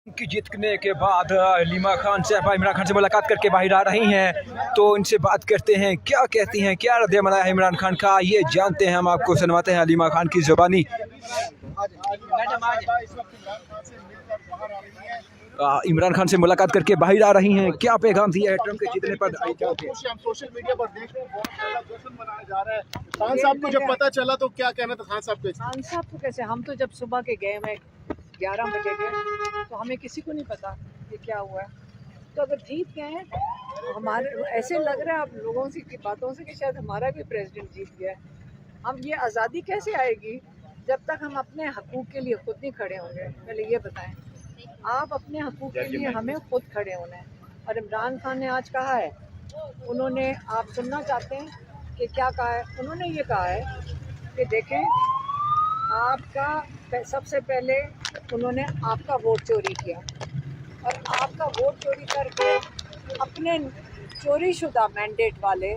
की जीतने के बाद हलीमा खान से इमरान खान से मुलाकात करके बाहर आ रही हैं, तो इनसे बात करते हैं क्या कहती हैं, क्या रद्द-ए-अमल है इमरान खान का, ये जानते हैं। हम आपको सुनवाते हैं हलीमा खान की ज़ुबानी। इमरान खान से मुलाकात करके बाहर आ रही हैं, क्या पैगाम दिया है ट्रंप के जीतने पर? सोशल मीडिया पर देख रहे हैं बहुत ज्यादा जश्न मनाया जा रहा है। खान साहब को जब पता चला तो क्या कहना था खान साहब के? खान साहब को कैसे, हम तो जब सुबह के गए हैं 11 बजे गए, तो हमें किसी को नहीं पता कि क्या हुआ है। तो अगर जीत गए हैं तो हमारे ऐसे लग रहा है आप लोगों से की बातों से कि शायद हमारा भी प्रेसिडेंट जीत गया है। हम ये आज़ादी कैसे आएगी जब तक हम अपने हकूक़ के लिए खुद नहीं खड़े होंगे? पहले ये बताएं, आप अपने हकूक़ के लिए हमें खुद खड़े होना है। और इमरान खान ने आज कहा है, उन्होंने, आप सुनना चाहते हैं कि क्या कहा है? उन्होंने ये कहा है कि देखें, आपका सबसे पहले उन्होंने आपका वोट चोरी किया और आपका वोट चोरी करके अपने चोरी शुदा मैंडेट वाले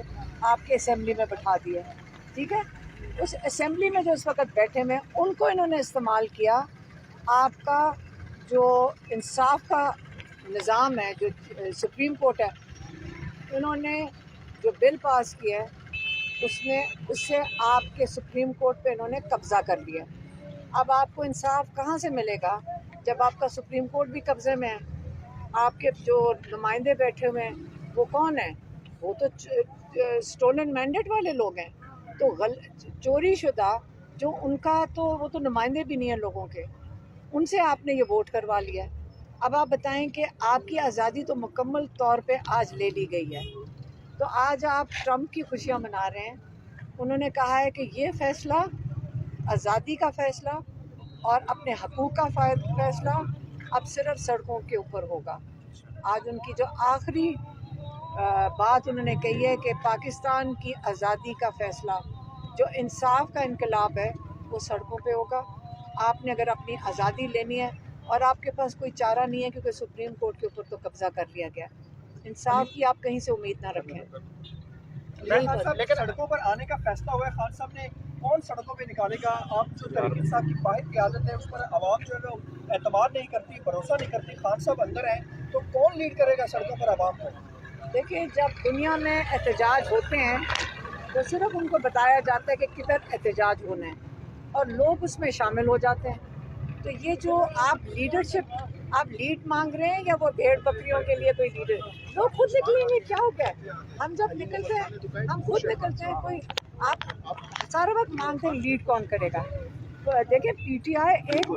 आपके असेंबली में बैठा दिए, ठीक है? उस असेंबली में जो इस वक्त बैठे हैं उनको इन्होंने इस्तेमाल किया। आपका जो इंसाफ का निज़ाम है, जो सुप्रीम कोर्ट है, इन्होंने जो बिल पास किया है उससे आपके सुप्रीम कोर्ट पे इन्होंने कब्ज़ा कर लिया। अब आपको इंसाफ कहाँ से मिलेगा जब आपका सुप्रीम कोर्ट भी कब्ज़े में है? आपके जो नुमाइंदे बैठे हुए हैं वो कौन है? वो तो स्टोलन मैंडेट वाले लोग हैं। तो चोरी शुदा जो उनका, तो वो तो नुमाइंदे भी नहीं हैं लोगों के, उनसे आपने ये वोट करवा लिया। अब आप बताएं कि आपकी आज़ादी तो मुकम्मल तौर पे आज ले ली गई है, तो आज आप ट्रंप की खुशियाँ मना रहे हैं। उन्होंने कहा है कि ये फ़ैसला, आज़ादी का फ़ैसला और अपने हकूक़ का फ़ैसला अब सिर्फ सड़कों के ऊपर होगा। आज उनकी जो आखिरी बात उन्होंने कही है कि पाकिस्तान की आज़ादी का फ़ैसला, जो इंसाफ का इनकलाब है, वो सड़कों पे होगा। आपने अगर अपनी आज़ादी लेनी है और आपके पास कोई चारा नहीं है क्योंकि सुप्रीम कोर्ट के ऊपर तो कब्ज़ा कर लिया गया, इंसाफ की आप कहीं से उम्मीद ना रखें। लेकिन सड़कों पर आने का फैसला हुआ है, खान साहब ने कौन सड़कों पे निकालेगा? आप जो तहरीक इंसाफ की वाहिद क़यादत है उस पर आवाम जो है एतमाद नहीं करती, भरोसा नहीं करती। खान साहब अंदर हैं तो कौन लीड करेगा सड़कों पर आवाम को? देखिए, जब दुनिया में एहतजाज होते हैं तो सिर्फ उनको बताया जाता है कि किधर एहतजाज होना है और लोग उसमें शामिल हो जाते हैं। तो ये जो आप लीडरशिप, आप लीड मांग रहे हैं या वो भेड़ बकरियों के लिए कोई लीडर? लोग खुद निकलेंगे, क्या हो गया? हम जब निकलते हैं हम खुद निकलते हैं। कोई आप सारा वक्त मांगते हैं लीड कौन करेगा? तो देखिए, पीटीआई एक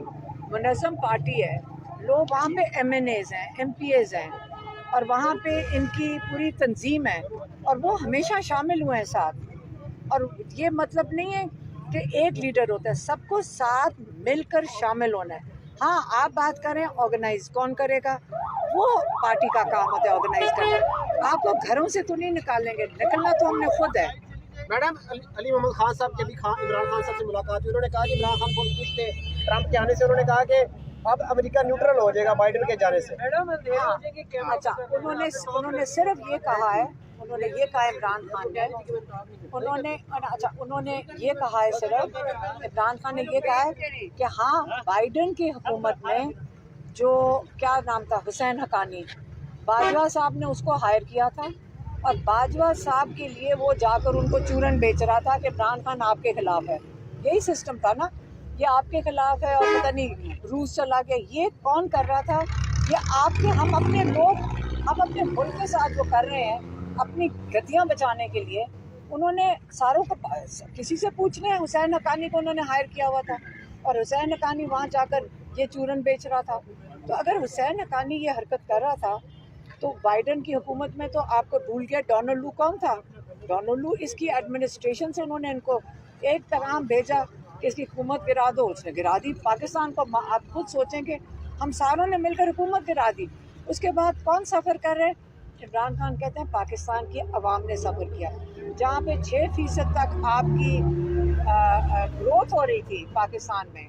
मुनज़्ज़म पार्टी है, लोग वहाँ पे MNAs हैं, MPAs हैं और वहाँ पे इनकी पूरी तंजीम है और वो हमेशा शामिल हुए हैं साथ। और ये मतलब नहीं है कि एक लीडर होता है, सबको साथ मिलकर शामिल होना है। हाँ, आप बात करें ऑर्गेनाइज कौन करेगा, वो पार्टी का काम होता है ऑर्गेनाइज करना। आप लोग घरों से तो नहीं निकालेंगे, निकलना तो हमने खुद है। मैडम, अली मोहम्मद खान साहब के भी इमरान खान साहब से मुलाकात हुई, उन्होंने कहा कि इमरान खान बहुत खुश थे ट्रंप के आने से। उन्होंने कहा कि अब अमेरिका न्यूट्रल हो जाएगा बाइडन के जाने से। अच्छा, उन्होंने सिर्फ ये कहा है, उन्होंने ये कहा इमरान खान ने, उन्होंने ये कहा है, सिर्फ इमरान खान ने ये कहा है कि हाँ, बाइडन की हुकूमत में जो क्या नाम था, हुसैन हक्कानी, बाजवा साहब ने उसको हायर किया था और बाजवा साहब के लिए वो जाकर उनको चूरन बेच रहा था कि इमरान खान आपके खिलाफ है। यही सिस्टम था ना, ये आपके खिलाफ है और पता नहीं रूस चला गया। ये कौन कर रहा था? ये आपके, हम अपने लोग, हम अपने मुल्क के साथ जो कर रहे हैं अपनी गद्दियाँ बचाने के लिए। उन्होंने सारों को, किसी से पूछ रहे हैं, हुसैन हक्कानी को उन्होंने हायर किया हुआ था और हुसैन हक्कानी वहाँ जाकर ये चूरन बेच रहा था। तो अगर हुसैन हक्कानी ये हरकत कर रहा था तो बाइडन की हुकूमत में तो आपको भूल गया डोनाल्ड लू कौन था? डोनाल्ड लू, इसकी एडमिनिस्ट्रेशन से उन्होंने इनको एक पैगाम भेजा कि इसकी हुकूमत गिरा दो, उसने गिरा दी पाकिस्तान को। आप खुद सोचें कि हम सारों ने मिलकर हुकूमत गिरा दी। उसके बाद कौन सफ़र कर रहे हैं? इमरान खान कहते हैं पाकिस्तान की अवाम ने सफ़र किया। जहाँ पे 6% तक आपकी ग्रोथ हो रही थी पाकिस्तान में,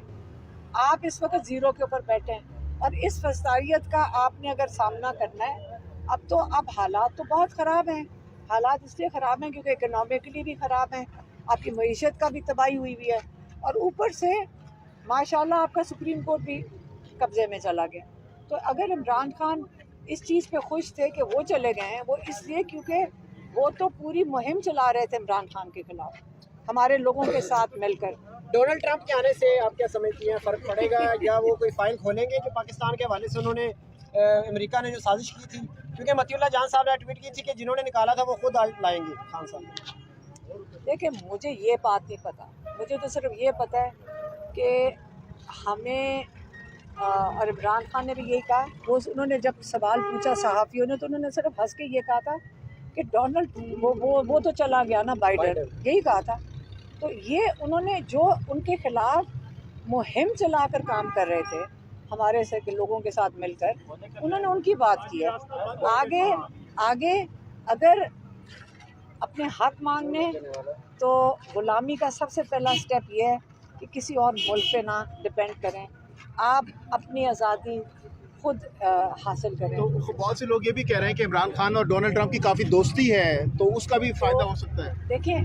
आप इस वक्त ज़ीरो के ऊपर बैठे हैं। और इस फसादियत का आपने अगर सामना करना है, अब हालात तो बहुत ख़राब हैं। हालात इसलिए ख़राब हैं क्योंकि इकनॉमिकली भी ख़राब हैं, आपकी मईशत का भी तबाही हुई हुई है और ऊपर से माशाल्लाह आपका सुप्रीम कोर्ट भी कब्ज़े में चला गया। तो अगर इमरान खान इस चीज़ पे खुश थे कि वो चले गए हैं, वो इसलिए क्योंकि वो तो पूरी मुहिम चला रहे थे इमरान खान के खिलाफ हमारे लोगों के साथ मिलकर। डोनाल्ड ट्रंप के आने से आप क्या समझती हैं, फ़र्क पड़ेगा या वो कोई फाइल खोलेंगे जो पाकिस्तान के हवाले से उन्होंने अमेरिका ने जो साजिश की थी? क्योंकि मतीउल्लाह जान साहब ने ट्वीट की थी कि जिन्होंने निकाला था वो खुद लाएंगे खान साहब। देखिए, मुझे ये बात नहीं पता, मुझे तो सिर्फ ये पता है कि हमें और इमरान खान ने भी यही कहा। उन्होंने जब सवाल पूछा सहाफ़ियों ने तो उन्होंने सिर्फ हंस के ये कहा था कि डोनाल्ड वो तो चला गया ना, बाइडेन, यही कहा था। तो ये उन्होंने जो उनके खिलाफ मुहिम चलाकर काम कर रहे थे हमारे से के लोगों के साथ मिलकर, उन्होंने उनकी बात की है। आगे अगर अपने हक मांगने तो गुलामी का सबसे पहला स्टेप ये है कि किसी और मुल्क पे ना डिपेंड करें, आप अपनी आज़ादी खुद हासिल करें। तो बहुत से लोग ये भी कह रहे हैं कि इमरान खान और डोनाल्ड ट्रंप की काफ़ी दोस्ती है, तो उसका भी फ़ायदा हो सकता है। देखिए,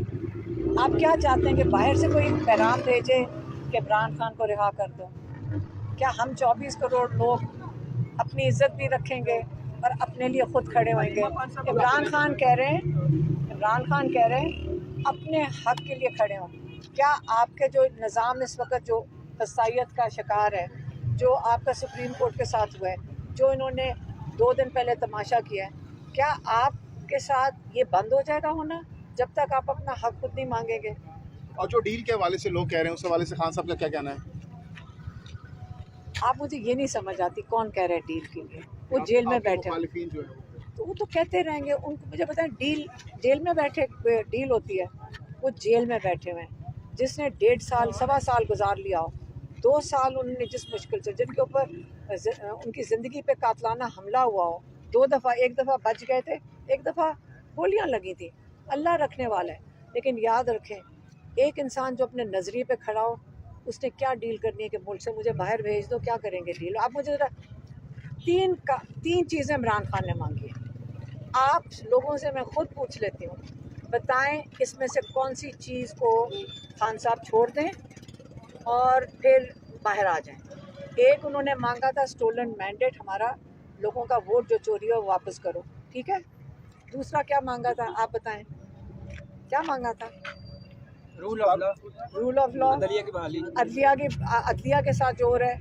आप क्या चाहते हैं कि बाहर से कोई पैगाम भेजे कि इमरान खान को रिहा कर दो? क्या हम 24 करोड़ लोग अपनी इज्जत भी रखेंगे और अपने लिए खुद खड़े होंगे? इमरान खान कह रहे हैं अपने हक के लिए खड़े हों। क्या आपके जो निज़ाम इस वक्त जो फसाइयत का शिकार है, जो आपका सुप्रीम कोर्ट के साथ हुआ है, जो इन्होंने 2 दिन पहले तमाशा किया है, क्या आपके साथ ये बंद हो जाएगा होना जब तक आप अपना हक खुद नहीं मांगेंगे? और जो डील के हवाले से लोग कह रहे हैं, उस हवाले से खान साहब का क्या कहना है? आप मुझे ये नहीं समझ आती कौन कह रहे हैं डील के लिए? वो जेल में बैठे हैं, मुखालिफिन जो है तो वो तो कहते रहेंगे। उनको मुझे बताएं, डील जेल में बैठे डील होती है, वो जेल में बैठे हुए हैं। जिसने 1.5 साल 1.25 साल गुजार लिया हो, 2 साल उन्होंने जिस मुश्किल से, जिनके ऊपर उनकी ज़िंदगी पे कातलाना हमला हुआ हो, 2 दफ़ा, एक दफ़ा बच गए थे, एक दफ़ा गोलियां लगी थी। अल्लाह रखने वाला है। लेकिन याद रखें, एक इंसान जो अपने नज़रिए पे खड़ा हो, उसने क्या डील करनी है कि मुल्क से मुझे बाहर भेज दो, क्या करेंगे डील? आप मुझे ज़रा 3 चीज़ें इमरान खान ने मांगी हैं। आप लोगों से मैं खुद पूछ लेती हूँ, बताएं इसमें से कौन सी चीज़ को खान साहब छोड़ दें और फिर बाहर आ जाएं। एक उन्होंने मांगा था स्टोलन मैंडेट, हमारा लोगों का वोट जो चोरी हो वापस करो, ठीक है। दूसरा क्या मांगा था, आप बताएं क्या मांगा था? रूल ऑफ लॉ, अदलिया के साथ जो हो रहा है,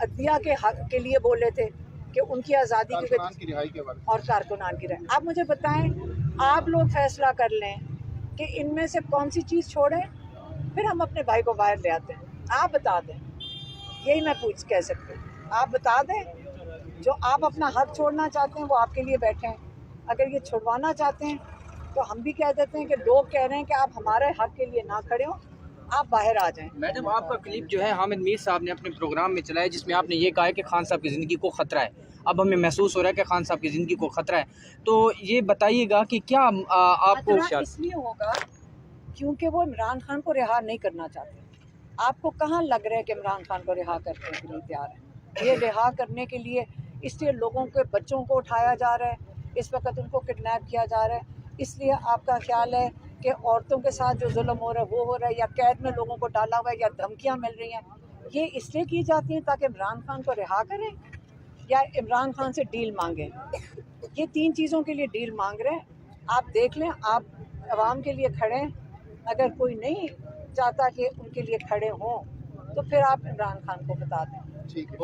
अदलिया के हक के लिए बोले थे कि उनकी आज़ादी की रिहाई के बारे में और कारकुनान की रहे। आप मुझे बताएं, आप लोग फैसला कर लें कि इनमें से कौन सी चीज़ छोड़ें, फिर हम अपने भाई को बाहर ले आते हैं। आप बता दें, यही मैं कह सकती हूँ। आप बता दें, जो आप अपना हक छोड़ना चाहते हैं वो आपके लिए बैठे हैं। अगर ये छुड़वाना चाहते हैं तो हम भी कह देते हैं कि लोग कह रहे हैं कि आप हमारे हक के लिए ना खड़े हो, आप बाहर आ जाएं। मैडम, आपका क्लिप जो है हामिद मीर साहब ने अपने प्रोग्राम में चलाया, जिसमें आपने ये कहा है कि खान साहब की ज़िंदगी को ख़तरा है। अब हमें महसूस हो रहा है कि खान साहब की ज़िंदगी को ख़तरा है, तो ये बताइएगा कि क्या आपको इसलिए होगा क्योंकि वो इमरान खान को रिहा नहीं करना चाहते। आपको कहाँ लग रहा है कि इमरान खान को रिहा करने के लिए तैयार है? ये रिहा करने के लिए इसलिए लोगों के बच्चों को उठाया जा रहा है, इस वक्त उनको किडनैप किया जा रहा है। इसलिए आपका ख्याल है कि औरतों के साथ जो जुल्म हो रहा है वो हो रहा है, या कैद में लोगों को डाला हुआ है, या धमकियाँ मिल रही हैं, ये इसलिए की जाती हैं ताकि इमरान खान को रिहा करें या इमरान खान से डील मांगें? ये 3 चीज़ों के लिए डील मांग रहे हैं। आप देख लें, आप आवाम के लिए खड़े हैं। अगर कोई नहीं चाहता कि उनके लिए खड़े हों तो फिर आप इमरान खान को बता दें। ठीक है।